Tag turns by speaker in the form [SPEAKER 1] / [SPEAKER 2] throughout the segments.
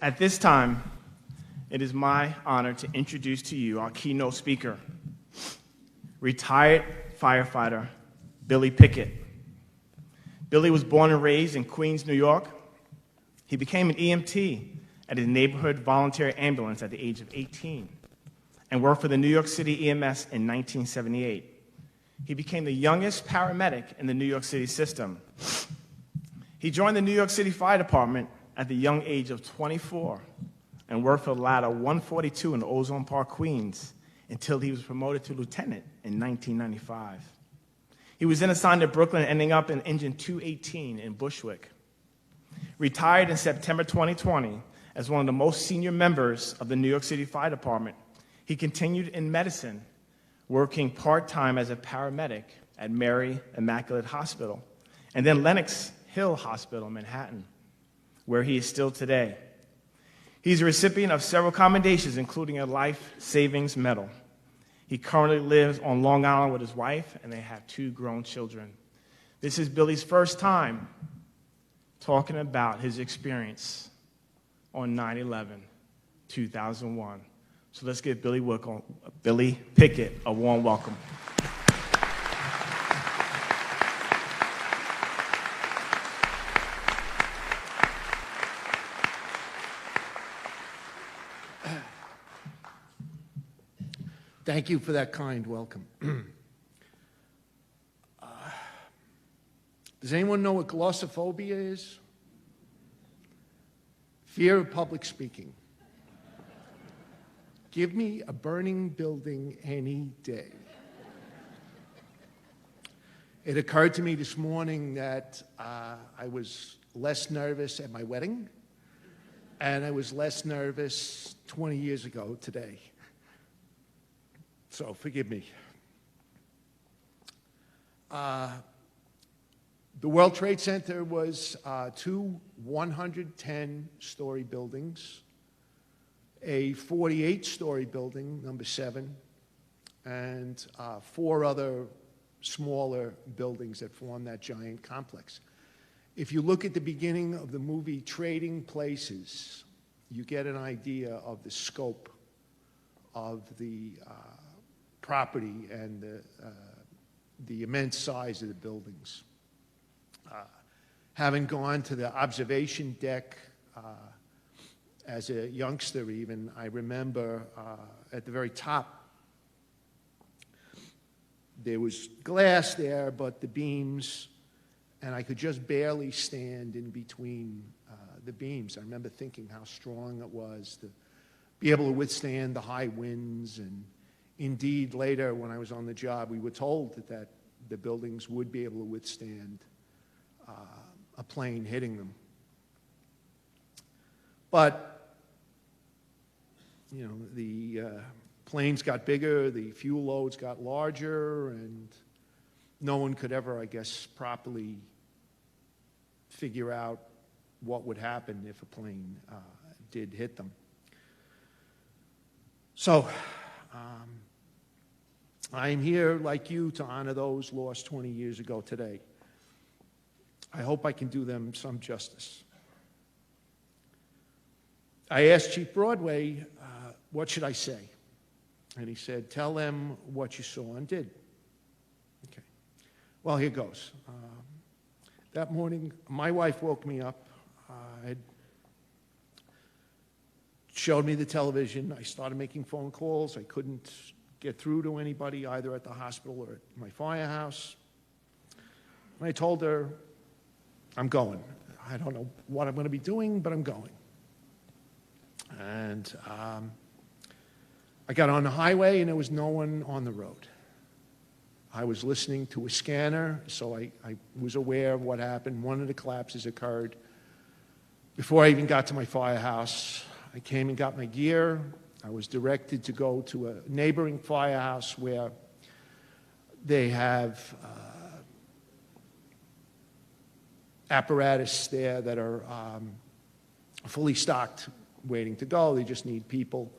[SPEAKER 1] At this time, it is my honor to introduce to you our keynote speaker, retired firefighter Billy Pickett. Billy was born and raised in Queens, New York. He became an EMT at a neighborhood voluntary ambulance at the age of 18 and worked for the New York City EMS in 1978. He became the youngest paramedic in the New York City system. He joined the New York City Fire Department at the young age of 24 and worked for Ladder 142 in Ozone Park, Queens, until he was promoted to lieutenant in 1995. He was then assigned to Brooklyn, ending up in Engine 218 in Bushwick. Retired in September 2020 as one of the most senior members of the New York City Fire Department, he continued in medicine, working part-time as a paramedic at Mary Immaculate Hospital and then Lenox Hill Hospital, Manhattan, where he is still today. He's a recipient of several commendations, including a Life Savings Medal. He currently lives on Long Island with his wife, and they have 2 grown children. This is Billy's first time talking about his experience on 9/11, 2001. So let's give Billy Pickett a warm welcome.
[SPEAKER 2] Thank you for that kind welcome. Does anyone know what glossophobia is? Fear of public speaking. Give me a burning building any day. It occurred to me this morning that I was less nervous at my wedding, and I was less nervous 20 years ago today. So forgive me. The World Trade Center was 2 110-story buildings, a 48-story building, number 7, and 4 other smaller buildings that form that giant complex. If you look at the beginning of the movie Trading Places, you get an idea of the scope of the property and the immense size of the buildings. Having gone to the observation deck as a youngster even, I remember at the very top, there was glass there, but the beams, and I could just barely stand in between the beams. I remember thinking how strong it was to be able to withstand the high winds. And indeed, later when I was on the job, we were told that the buildings would be able to withstand a plane hitting them. But, you know, the planes got bigger, the fuel loads got larger, and no one could ever, I guess, properly figure out what would happen if a plane did hit them. So, I am here, like you, to honor those lost 20 years ago today. I hope I can do them some justice. I asked Chief Broadway, what should I say? And he said, tell them what you saw and did. Okay. Well, here goes. That morning, my wife woke me up. Had showed me the television. I started making phone calls. I couldn't get through to anybody, either at the hospital or at my firehouse. And I told her, I'm going. I don't know what I'm going to be doing, but I'm going. And I got on the highway, and there was no one on the road. I was listening to a scanner, so I was aware of what happened. One of the collapses occurred. Before I even got to my firehouse, I came and got my gear. I was directed to go to a neighboring firehouse where they have apparatus there that are fully stocked, waiting to go. They just need people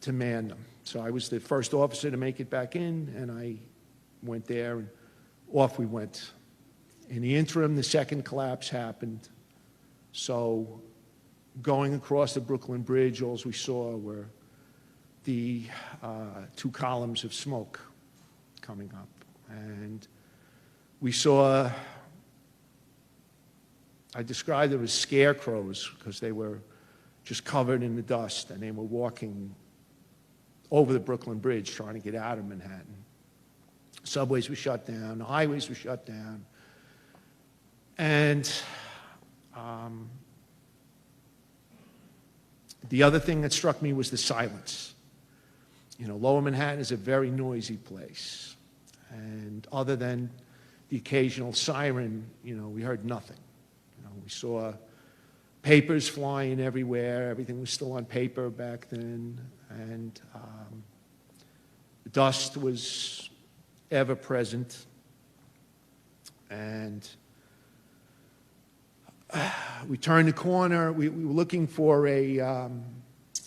[SPEAKER 2] to man them. So I was the first officer to make it back in, and I went there, and off we went. In the interim, the second collapse happened. So going across the Brooklyn Bridge, all we saw were the two columns of smoke coming up. And we saw, I described them as scarecrows because they were just covered in the dust, and they were walking over the Brooklyn Bridge trying to get out of Manhattan. Subways were shut down, the highways were shut down. And the other thing that struck me was the silence. You know, Lower Manhattan is a very noisy place. And other than the occasional siren, you know, we heard nothing. You know, we saw papers flying everywhere. Everything was still on paper back then. And the dust was ever present. And we turned the corner. We were looking for a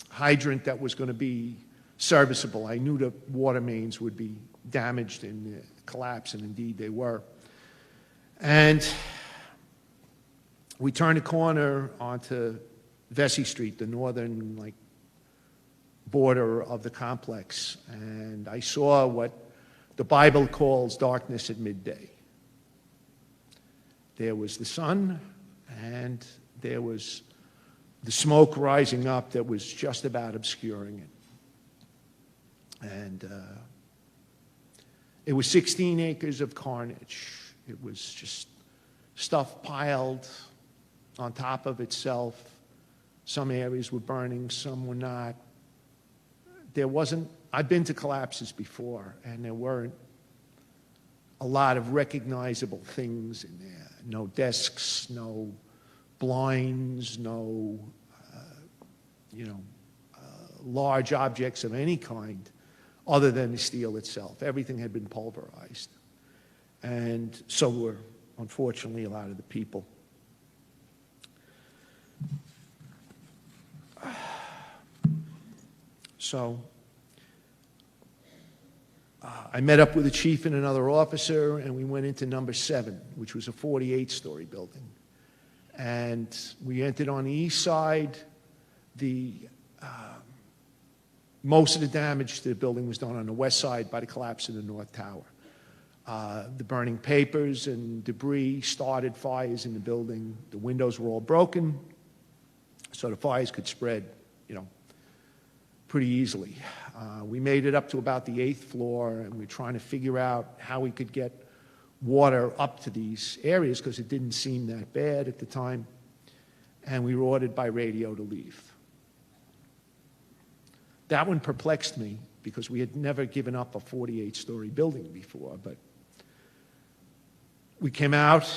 [SPEAKER 2] hydrant that was going to be serviceable. I knew the water mains would be damaged in the collapse, and indeed they were. And we turned the corner onto Vesey Street, the northern border of the complex, and I saw what the Bible calls darkness at midday. There was the sun, and there was the smoke rising up that was just about obscuring it. And it was 16 acres of carnage. It was just stuff piled on top of itself. Some areas were burning, some were not. I've been to collapses before, and there weren't a lot of recognizable things in there. No desks, no blinds, no large objects of any kind other than the steel itself. Everything had been pulverized. And so were, unfortunately, a lot of the people. So I met up with the chief and another officer, and we went into number 7, which was a 48-story building. And we entered on the east side. Most of the damage to the building was done on the west side by the collapse of the North Tower. The burning papers and debris started fires in the building. The windows were all broken, so the fires could spread, pretty easily. We made it up to about the 8th floor, and we were trying to figure out how we could get water up to these areas because it didn't seem that bad at the time. And we were ordered by radio to leave. That one perplexed me because we had never given up a 48-story building before. But we came out,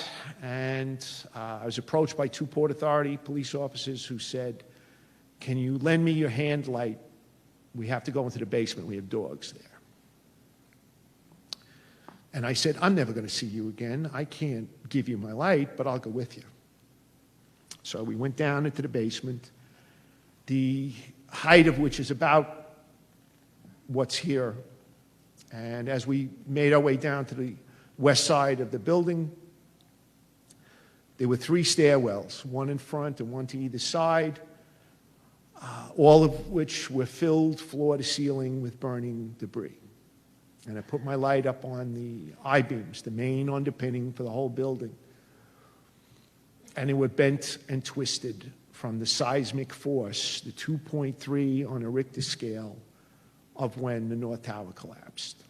[SPEAKER 2] and I was approached by 2 Port Authority police officers who said, "Can you lend me your hand light? We have to go into the basement. We have dogs there." And I said, "I'm never going to see you again. I can't give you my light, but I'll go with you." So we went down into the basement, the height of which is about what's here. And as we made our way down to the west side of the building, there were 3 stairwells, one in front and one to either side, all of which were filled floor to ceiling with burning debris. And I put my light up on the I-beams, the main underpinning for the whole building. And they were bent and twisted from the seismic force, the 2.3 on a Richter scale of when the North Tower collapsed.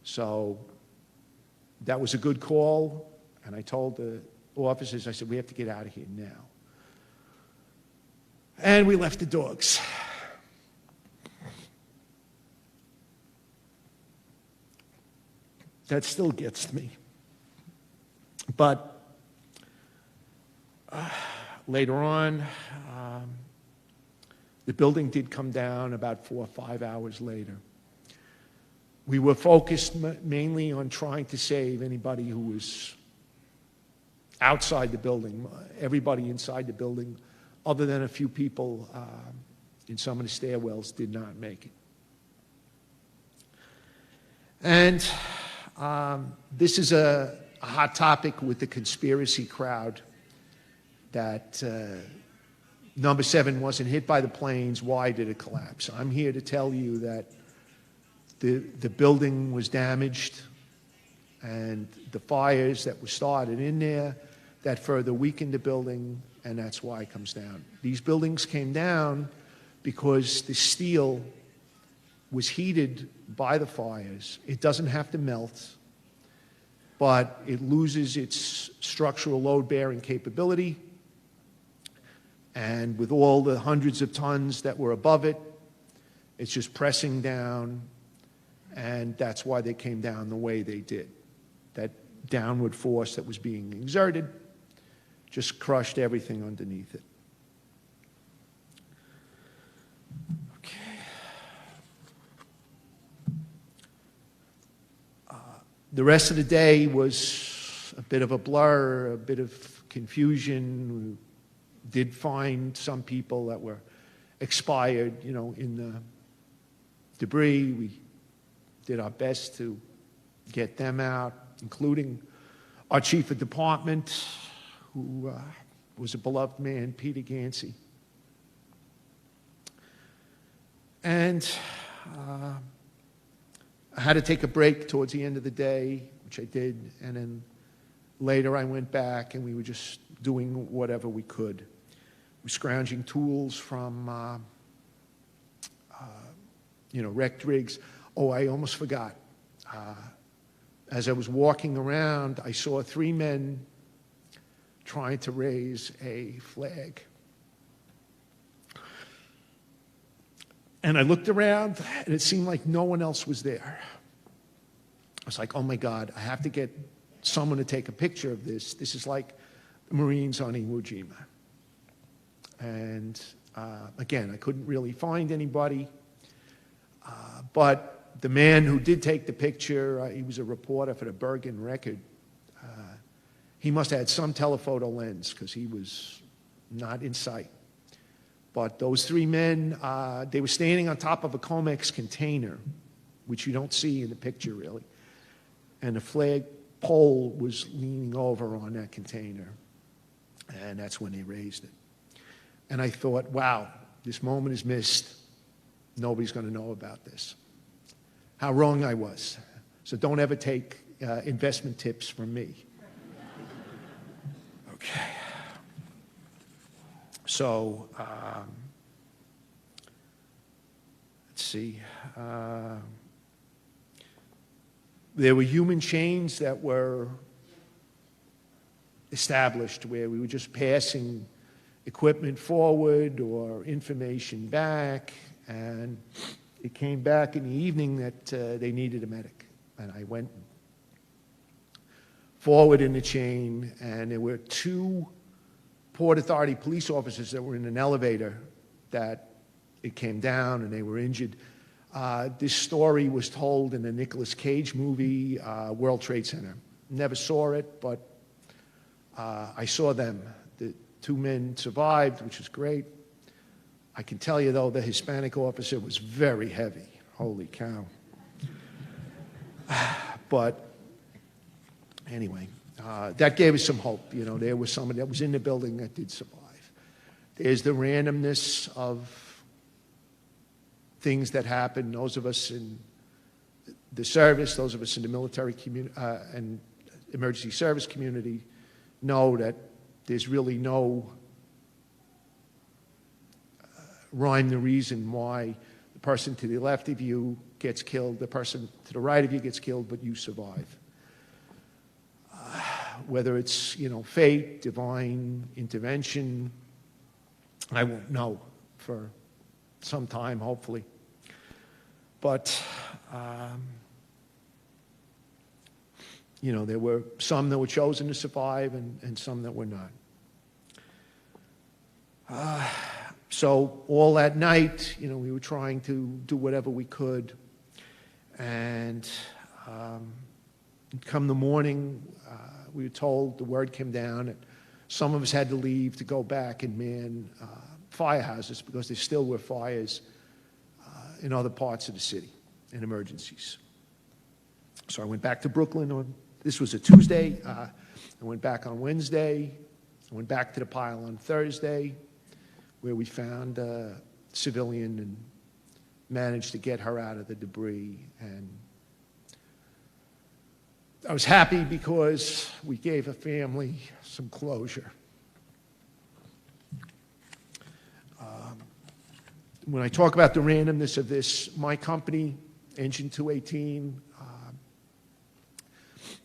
[SPEAKER 2] So that was a good call, and I told the officers, I said, "We have to get out of here now." And we left the dogs. That still gets to me. But later on, the building did come down about 4 or 5 hours later. We were focused mainly on trying to save anybody who was outside the building. Everybody inside the building, other than a few people in some of the stairwells, did not make it. And this is a hot topic with the conspiracy crowd that number 7 wasn't hit by the planes, why did it collapse? I'm here to tell you that the building was damaged, and the fires that were started in there, that further weakened the building, and that's why it comes down. These buildings came down because the steel was heated by the fires. It doesn't have to melt, but it loses its structural load-bearing capability. And with all the hundreds of tons that were above it, it's just pressing down, and that's why they came down the way they did. That downward force that was being exerted just crushed everything underneath it. Okay. The rest of the day was a bit of a blur, a bit of confusion. We did find some people that were expired, in the debris. We did our best to get them out, including our chief of department, who was a beloved man, Peter Gansey. And I had to take a break towards the end of the day, which I did, and then later I went back and we were just doing whatever we could. We were scrounging tools from, wrecked rigs. Oh, I almost forgot. As I was walking around, I saw 3 men trying to raise a flag. And I looked around, and it seemed like no one else was there. I was like, oh my God, I have to get someone to take a picture of this. This is like the Marines on Iwo Jima. And again, I couldn't really find anybody. But the man who did take the picture, he was a reporter for the Bergen Record. He must have had some telephoto lens because he was not in sight. But those 3 men, they were standing on top of a Comex container, which you don't see in the picture really. And the flag pole was leaning over on that container. And that's when they raised it. And I thought, wow, this moment is missed. Nobody's going to know about this. How wrong I was. So don't ever take investment tips from me. Okay. So, let's see. There were human chains that were established where we were just passing equipment forward or information back, and it came back in the evening that they needed a medic. And I went forward in the chain, and there were 2 Port Authority police officers that were in an elevator that it came down and they were injured. This story was told in a Nicolas Cage movie, World Trade Center. Never saw it, but I saw them. The 2 men survived, which was great. I can tell you, though, the Hispanic officer was very heavy. Holy cow. But anyway, that gave us some hope. There was someone that was in the building that did survive. There's the randomness of things that happen. Those of us in the service, those of us in the military community and emergency service community know that there's really no rhyme or reason why the person to the left of you gets killed, the person to the right of you gets killed, but you survive. Whether it's, fate, divine intervention, I won't know for some time, hopefully. But, there were some that were chosen to survive and some that were not. So all that night, we were trying to do whatever we could. And come the morning, we were told, the word came down, that some of us had to leave to go back and man firehouses because there still were fires in other parts of the city in emergencies. So I went back to Brooklyn. This was a Tuesday. I went back on Wednesday. I went back to the pile on Thursday. where we found a civilian and managed to get her out of the debris. And I was happy because we gave a family some closure. When I talk about the randomness of this, my company, Engine 218,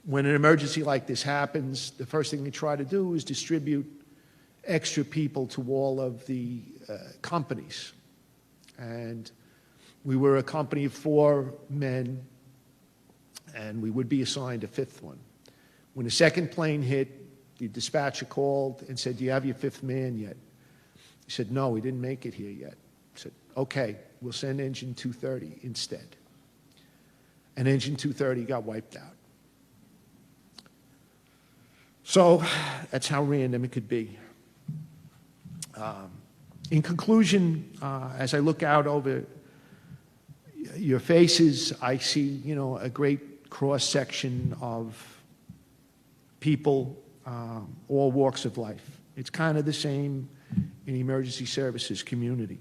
[SPEAKER 2] when an emergency like this happens, the first thing we try to do is distribute extra people to all of the companies. And we were a company of 4 men, and we would be assigned a 5th one. When the second plane hit, the dispatcher called and said, "Do you have your 5th man yet?" He said, "No, we didn't make it here yet." I said, "Okay, we'll send Engine 230 instead." And Engine 230 got wiped out. So that's how random it could be. In conclusion, as I look out over your faces, I see, a great cross-section of people, all walks of life. It's kind of the same in the emergency services community.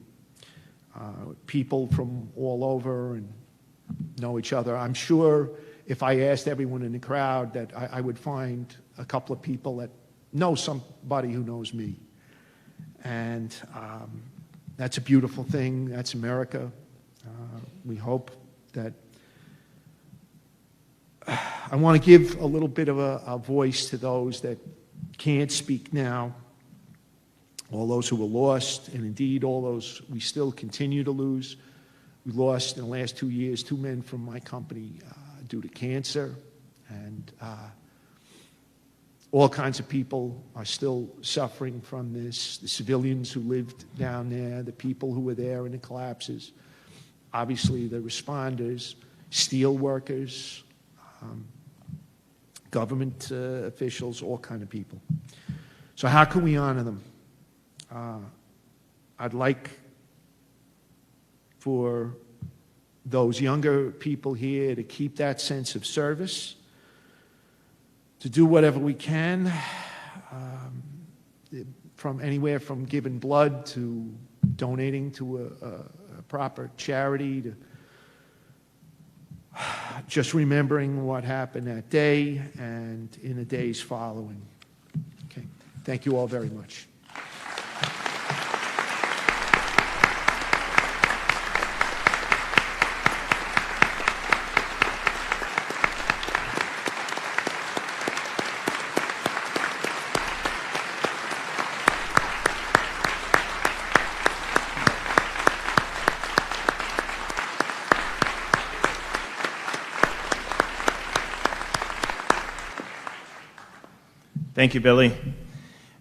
[SPEAKER 2] People from all over and know each other. I'm sure if I asked everyone in the crowd that I would find a couple of people that know somebody who knows me. And that's a beautiful thing. That's America. We hope that I want to give a little bit of a voice to those that can't speak now, all those who were lost, and indeed all those we still continue to lose. We lost in the last 2 years 2 men from my company due to cancer, and all kinds of people are still suffering from this. The civilians who lived down there, the people who were there in the collapses, obviously the responders, steel workers, government officials, all kind of people. So how can we honor them? I'd like for those younger people here to keep that sense of service, to do whatever we can, from anywhere from giving blood to donating to a proper charity, to just remembering what happened that day and in the days following. Okay. Thank you all very much.
[SPEAKER 1] Thank you, Billy.